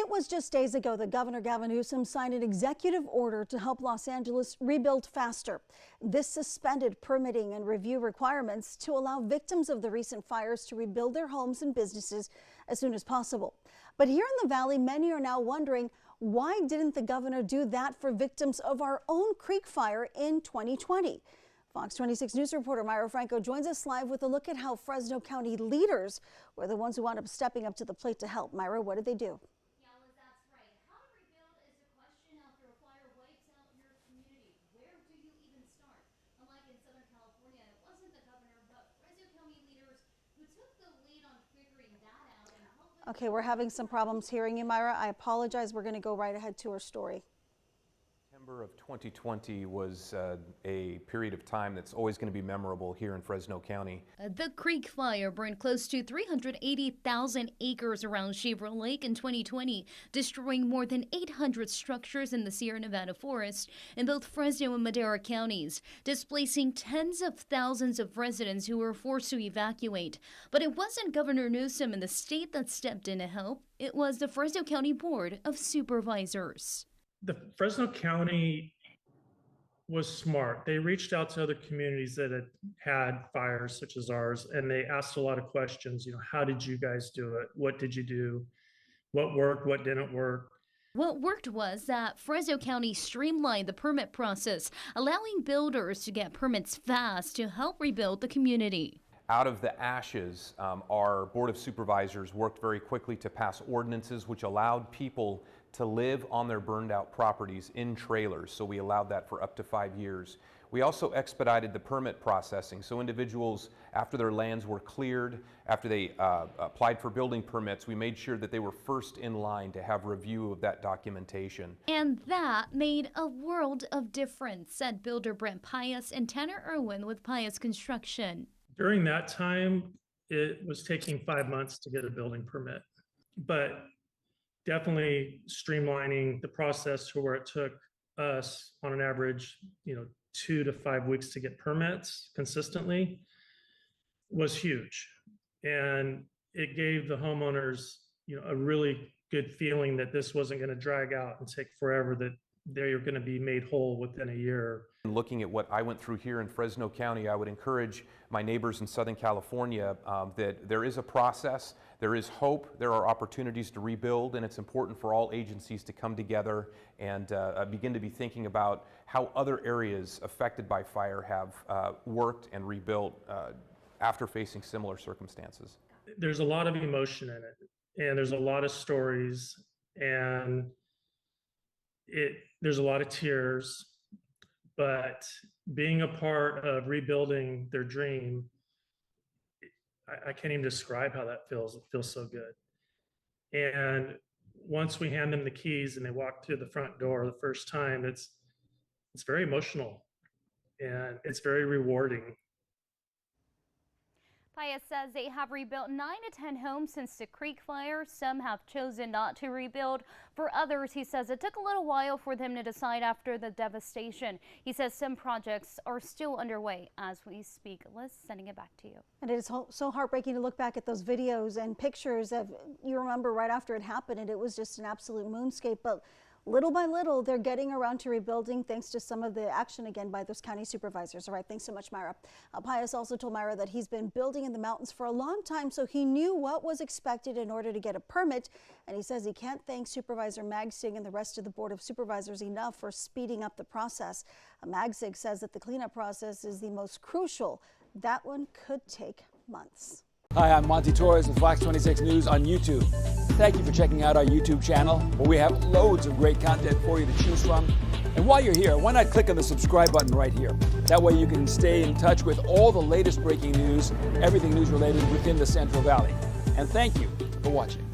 It was just days ago that Governor Gavin Newsom signed an executive order to help Los Angeles rebuild faster. This suspended permitting and review requirements to allow victims of the recent fires to rebuild their homes and businesses as soon as possible. But here in the valley, many are now wondering, why didn't the governor do that for victims of our own creek fire in 2020? Fox 26 News reporter Myra Franco joins us live with a look at how Fresno County leaders were the ones who wound up stepping up to the plate to help. Myra, what did they do? Okay, we're having some problems hearing you, Myra. I apologize. We're going to go right ahead to our story. September of 2020 was a period of time that's always going to be memorable here in Fresno County. The Creek Fire burned close to 380,000 acres around Shaver Lake in 2020, destroying more than 800 structures in the Sierra Nevada forest in both Fresno and Madera counties, displacing tens of thousands of residents who were forced to evacuate. But it wasn't Governor Newsom and the state that stepped in to help. It was the Fresno County Board of Supervisors. The Fresno County was smart. They reached out to other communities that had fires such as ours, and they asked a lot of questions. How did you guys do it? What did you do? What worked? What didn't work? What worked was that Fresno County streamlined the permit process, allowing builders to get permits fast to help rebuild the community. Out of the ashes, our Board of Supervisors worked very quickly to pass ordinances which allowed people to live on their burned out properties in trailers. So we allowed that for up to 5 years. We also expedited the permit processing. So individuals, after their lands were cleared, after they applied for building permits, we made sure that they were first in line to have review of that documentation. And that made a world of difference, said builder Brent Pius and Tanner Irwin with Pius Construction. During that time, it was taking 5 months to get a building permit, but definitely streamlining the process to where it took us on an average, 2 to 5 weeks to get permits consistently was huge. And it gave the homeowners, a really good feeling that this wasn't going to drag out and take forever, that they're going to be made whole within a year. Looking at what I went through here in Fresno County, I would encourage my neighbors in Southern California that there is a process, there is hope, there are opportunities to rebuild, and it's important for all agencies to come together and begin to be thinking about how other areas affected by fire have worked and rebuilt after facing similar circumstances. There's a lot of emotion in it, and there's a lot of stories, and there's a lot of tears, but being a part of rebuilding their dream, I can't even describe how that feels. It feels so good. And once we hand them the keys and they walk through the front door the first time, it's very emotional and it's very rewarding. Pius says they have rebuilt 9 to 10 homes since the Creek Fire. Some have chosen not to rebuild. For others, he says it took a little while for them to decide after the devastation. He says some projects are still underway as we speak. Liz, sending it back to you. And it is so heartbreaking to look back at those videos and pictures of, you remember right after it happened, and it was just an absolute moonscape. But little by little, they're getting around to rebuilding thanks to some of the action again by those county supervisors. All right, thanks so much, Myra. Pius also told Myra that he's been building in the mountains for a long time, so he knew what was expected in order to get a permit. And he says he can't thank Supervisor Magsig and the rest of the Board of Supervisors enough for speeding up the process. Magsig says that the cleanup process is the most crucial. That one could take months. Hi, I'm Monty Torres with Fox 26 News on YouTube. Thank you for checking out our YouTube channel, where we have loads of great content for you to choose from. And while you're here, why not click on the subscribe button right here? That way you can stay in touch with all the latest breaking news, everything news related within the Central Valley. And thank you for watching.